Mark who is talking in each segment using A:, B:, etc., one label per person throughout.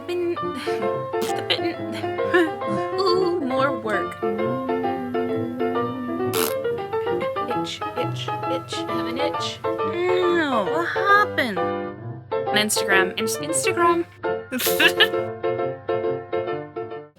A: bin, the bitten. Ooh, more work. Itch, itch, itch, have an itch. Ow, what happened? On Instagram, Instagram.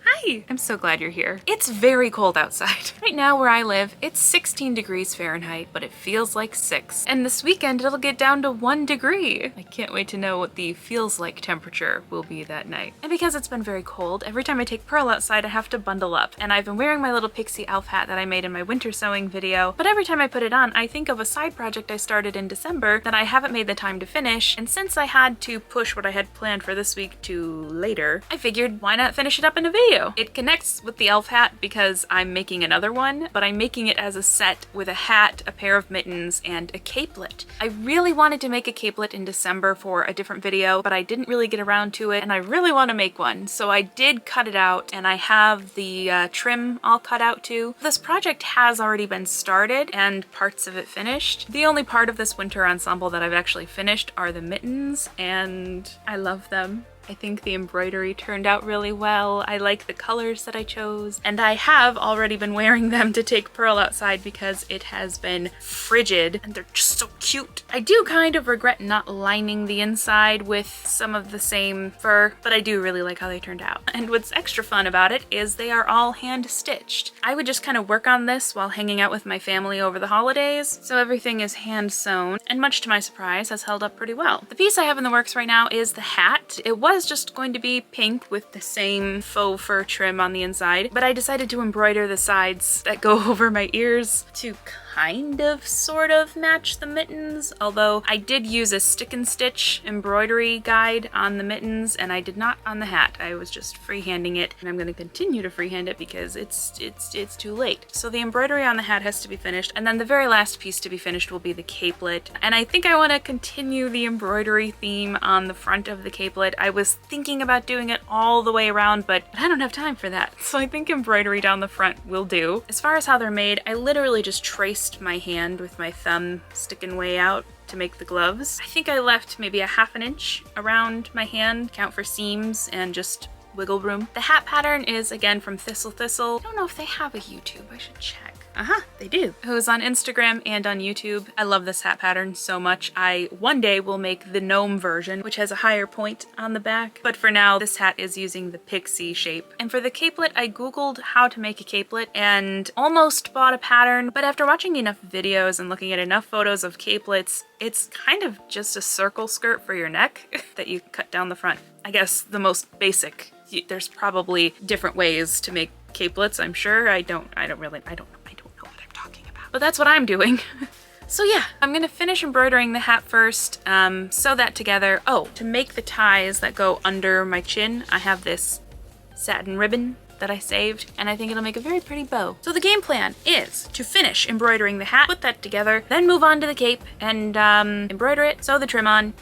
A: Hi, I'm so glad you're here. It's very cold outside. Right now where I live, it's 16 degrees Fahrenheit, but it feels like 6. And this weekend it'll get down to 1 degree. I can't wait to know what the feels like temperature will be that night. And because it's been very cold, every time I take Pearl outside I have to bundle up. And I've been wearing my little pixie elf hat that I made in my winter sewing video, but every time I put it on, I think of a side project I started in December that I haven't made the time to finish. And since I had to push what I had planned for this week to later, I figured why not finish it up in a video? It connects with the elf hat because I'm making another one, but I'm making it as a set with a hat, a pair of mittens, and a capelet. I really wanted to make a capelet in December for a different video, but I didn't really get around to it, and I really want to make one. So I did cut it out, and I have the trim all cut out too. This project has already been started and parts of it finished. The only part of this winter ensemble that I've actually finished are the mittens, and I love them. I think the embroidery turned out really well. I like the colors that I chose, and I have already been wearing them to take Pearl outside because it has been frigid and they're just so cute. I do kind of regret not lining the inside with some of the same fur, but I do really like how they turned out. And what's extra fun about it is they are all hand stitched. I would just kind of work on this while hanging out with my family over the holidays, so everything is hand sewn, and much to my surprise has held up pretty well. The piece I have in the works right now is the hat. It was just going to be pink with the same faux fur trim on the inside, but I decided to embroider the sides that go over my ears to kind of sort of match the mittens, although I did use a stick and stitch embroidery guide on the mittens and I did not on the hat. I was just freehanding it, and I'm going to continue to freehand it because it's too late. So the embroidery on the hat has to be finished, and then the very last piece to be finished will be the capelet. And I think I want to continue the embroidery theme on the front of the capelet. I was thinking about doing it all the way around, but I don't have time for that. So I think embroidery down the front will do. As far as how they're made, I literally just traced my hand with my thumb sticking way out to make the gloves. I think I left maybe a ½ an inch around my hand, count for seams and just wiggle room. The hat pattern is again from Thistle. I don't know if they have a YouTube, I should check. They do. It was on Instagram and on YouTube. I love this hat pattern so much. I one day will make the gnome version, which has a higher point on the back. But for now, this hat is using the pixie shape. And for the capelet, I Googled how to make a capelet and almost bought a pattern. But after watching enough videos and looking at enough photos of capelets, it's kind of just a circle skirt for your neck that you cut down the front. I guess the most basic. There's probably different ways to make capelets, I'm sure. I don't know what I'm talking about. But that's what I'm doing. So yeah, I'm gonna finish embroidering the hat first, sew that together. Oh, to make the ties that go under my chin, I have this satin ribbon that I saved, and I think it'll make a very pretty bow. So the game plan is to finish embroidering the hat, put that together, then move on to the cape and embroider it, sew the trim on,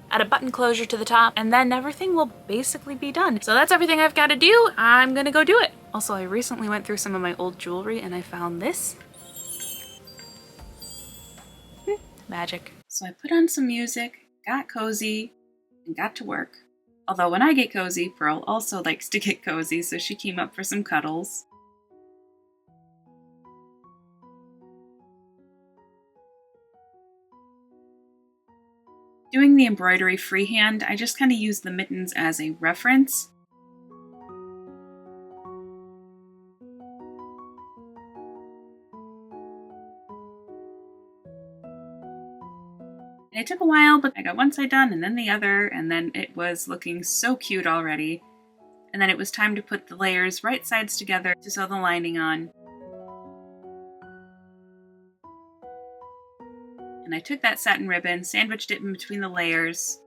A: add a button closure to the top, and then everything will basically be done. So that's everything I've got to do. I'm gonna go do it. Also, I recently went through some of my old jewelry and I found this. Magic. So I put on some music, got cozy, and got to work. Although when I get cozy, Pearl also likes to get cozy, so she came up for some cuddles. Doing the embroidery freehand, I just kind of use the mittens as a reference. And it took a while, but I got one side done and then the other, and then it was looking so cute already. And then it was time to put the layers right sides together to sew the lining on. And I took that satin ribbon, sandwiched it in between the layers,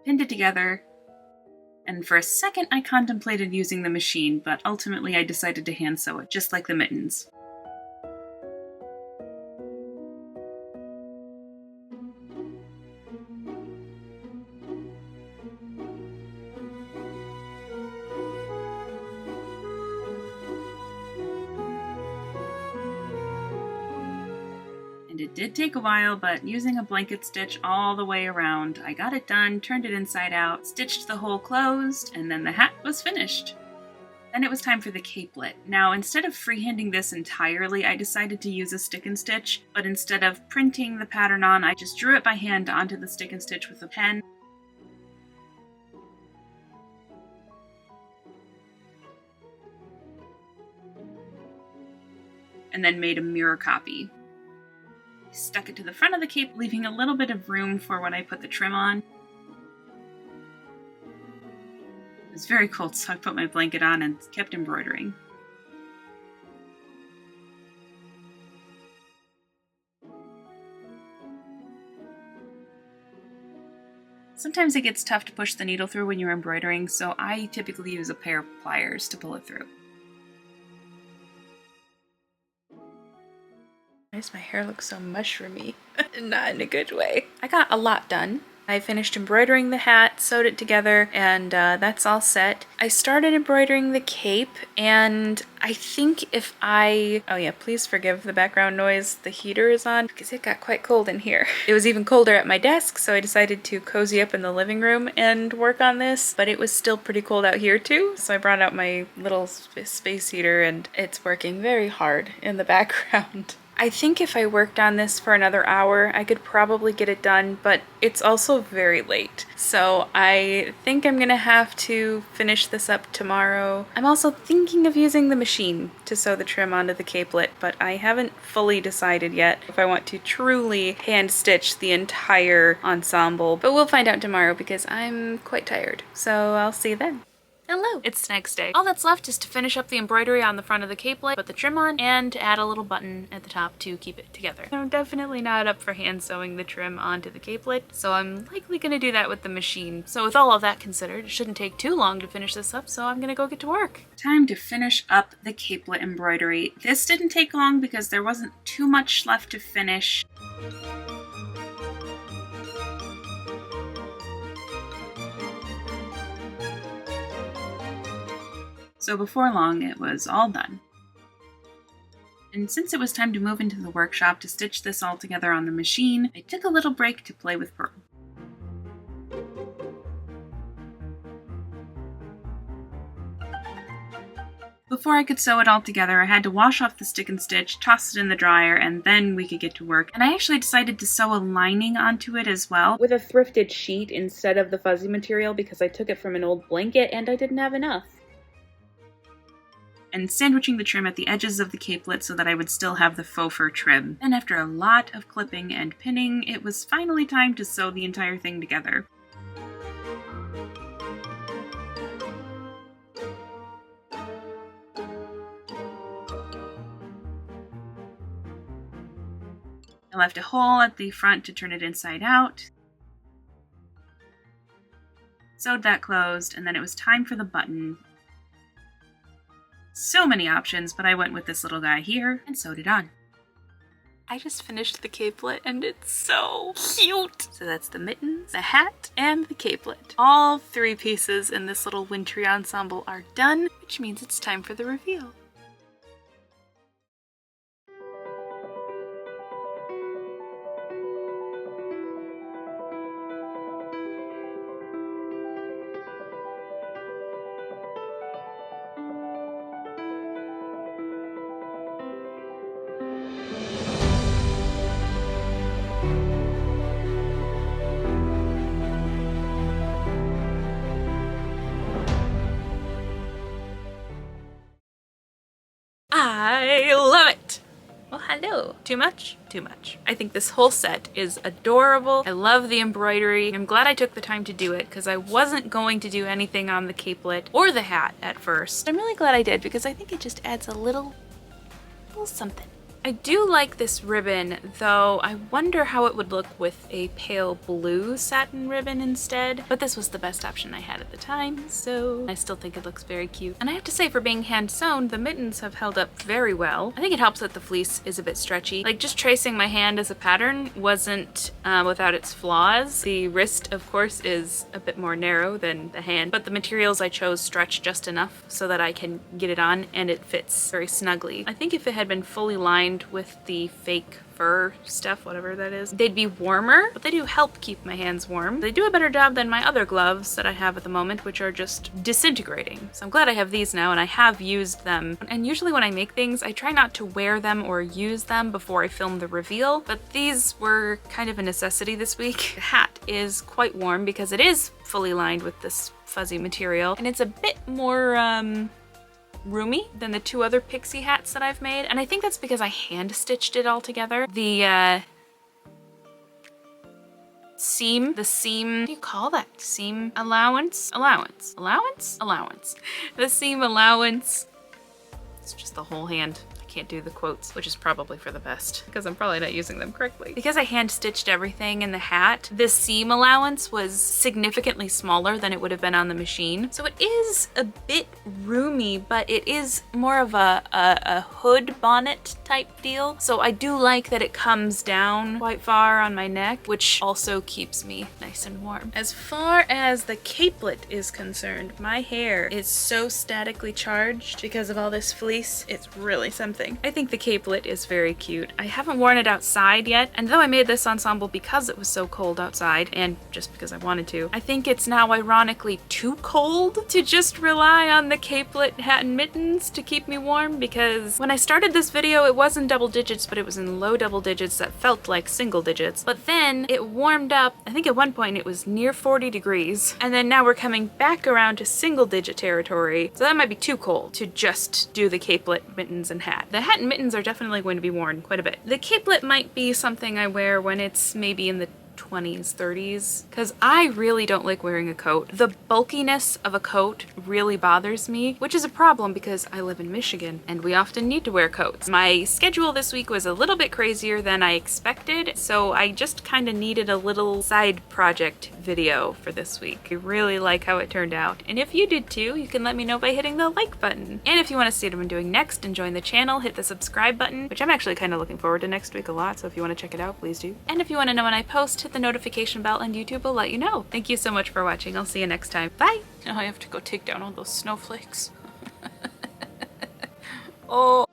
A: pinned it together, and for a second I contemplated using the machine, but ultimately I decided to hand sew it, just like the mittens. And it did take a while, but using a blanket stitch all the way around, I got it done, turned it inside out, stitched the hole closed, and then the hat was finished. Then it was time for the capelet. Now, instead of freehanding this entirely, I decided to use a stick and stitch, but instead of printing the pattern on, I just drew it by hand onto the stick and stitch with a pen. And then made a mirror copy. I stuck it to the front of the cape, leaving a little bit of room for when I put the trim on. It was very cold, so I put my blanket on and kept embroidering. Sometimes it gets tough to push the needle through when you're embroidering, so I typically use a pair of pliers to pull it through. Why does my hair look so mushroomy? Not in a good way. I got a lot done. I finished embroidering the hat, sewed it together, and that's all set. I started embroidering the cape, and I think if I... Oh yeah, please forgive the background noise. The heater is on because it got quite cold in here. It was even colder at my desk, so I decided to cozy up in the living room and work on this, but it was still pretty cold out here too, so I brought out my little space heater, and it's working very hard in the background. I think if I worked on this for another hour, I could probably get it done, but it's also very late. So I think I'm gonna have to finish this up tomorrow. I'm also thinking of using the machine to sew the trim onto the capelet, but I haven't fully decided yet if I want to truly hand stitch the entire ensemble. But we'll find out tomorrow because I'm quite tired. So I'll see you then. Hello! It's the next day. All that's left is to finish up the embroidery on the front of the capelet, put the trim on, and to add a little button at the top to keep it together. I'm definitely not up for hand sewing the trim onto the capelet, so I'm likely gonna do that with the machine. So with all of that considered, it shouldn't take too long to finish this up, so I'm gonna go get to work. Time to finish up the capelet embroidery. This didn't take long because there wasn't too much left to finish. So before long, it was all done. And since it was time to move into the workshop to stitch this all together on the machine, I took a little break to play with Pearl. Before I could sew it all together, I had to wash off the stick and stitch, toss it in the dryer, and then we could get to work. And I actually decided to sew a lining onto it as well, with a thrifted sheet instead of the fuzzy material because I took it from an old blanket and I didn't have enough. And sandwiching the trim at the edges of the capelet so that I would still have the faux fur trim. And after a lot of clipping and pinning, it was finally time to sew the entire thing together. I left a hole at the front to turn it inside out. Sewed that closed, and then it was time for the button. So many options, but I went with this little guy here and sewed it on. I just finished the capelet and it's so cute! So that's the mittens, the hat, and the capelet. All three pieces in this little wintry ensemble are done, which means it's time for the reveal. I love it! Well, hello. Too much? Too much. I think this whole set is adorable. I love the embroidery. I'm glad I took the time to do it because I wasn't going to do anything on the capelet or the hat at first. I'm really glad I did because I think it just adds a little something. I do like this ribbon, though I wonder how it would look with a pale blue satin ribbon instead, but this was the best option I had at the time, so I still think it looks very cute. And I have to say, for being hand sewn, the mittens have held up very well. I think it helps that the fleece is a bit stretchy. Like, just tracing my hand as a pattern wasn't without its flaws. The wrist, of course, is a bit more narrow than the hand, but the materials I chose stretch just enough so that I can get it on and it fits very snugly. I think if it had been fully lined lined with the fake fur stuff, whatever that is, they'd be warmer, but they do help keep my hands warm. They do a better job than my other gloves that I have at the moment, which are just disintegrating. So I'm glad I have these now, and I have used them. And usually when I make things, I try not to wear them or use them before I film the reveal, but these were kind of a necessity this week. The hat is quite warm because it is fully lined with this fuzzy material, and it's a bit more, roomy than the two other pixie hats that I've made, and I think that's because I hand stitched it all together. The seam, what do you call that? Seam allowance? The seam allowance. It's just the whole hand. Can't do the quotes, which is probably for the best because I'm probably not using them correctly. Because I hand stitched everything in the hat, this seam allowance was significantly smaller than it would have been on the machine. So it is a bit roomy, but it is more of a hood bonnet type deal. So I do like that it comes down quite far on my neck, which also keeps me nice and warm. As far as the capelet is concerned, my hair is so statically charged because of all this fleece. It's really something. I think the capelet is very cute. I haven't worn it outside yet, and though I made this ensemble because it was so cold outside, and just because I wanted to, I think it's now ironically too cold to just rely on the capelet hat and mittens to keep me warm, because when I started this video it wasn't double digits, but it was in low double digits that felt like single digits. But then it warmed up, I think at one point it was near 40 degrees, and then now we're coming back around to single digit territory, so that might be too cold to just do the capelet, mittens, and hat. The hat and mittens are definitely going to be worn quite a bit. The capelet might be something I wear when it's maybe in the 20s, 30s, because I really don't like wearing a coat. The bulkiness of a coat really bothers me, which is a problem because I live in Michigan and we often need to wear coats. My schedule this week was a little bit crazier than I expected, so I just kind of needed a little side project video for this week. I really like how it turned out, and if you did too, you can let me know by hitting the like button. And if you want to see what I'm doing next and join the channel, hit the subscribe button, which I'm actually kind of looking forward to next week a lot, so if you want to check it out, please do. And if you want to know when I post, hit the notification bell and YouTube will let you know. Thank you so much for watching. I'll see you next time. Bye! Now I have to go take down all those snowflakes. Oh.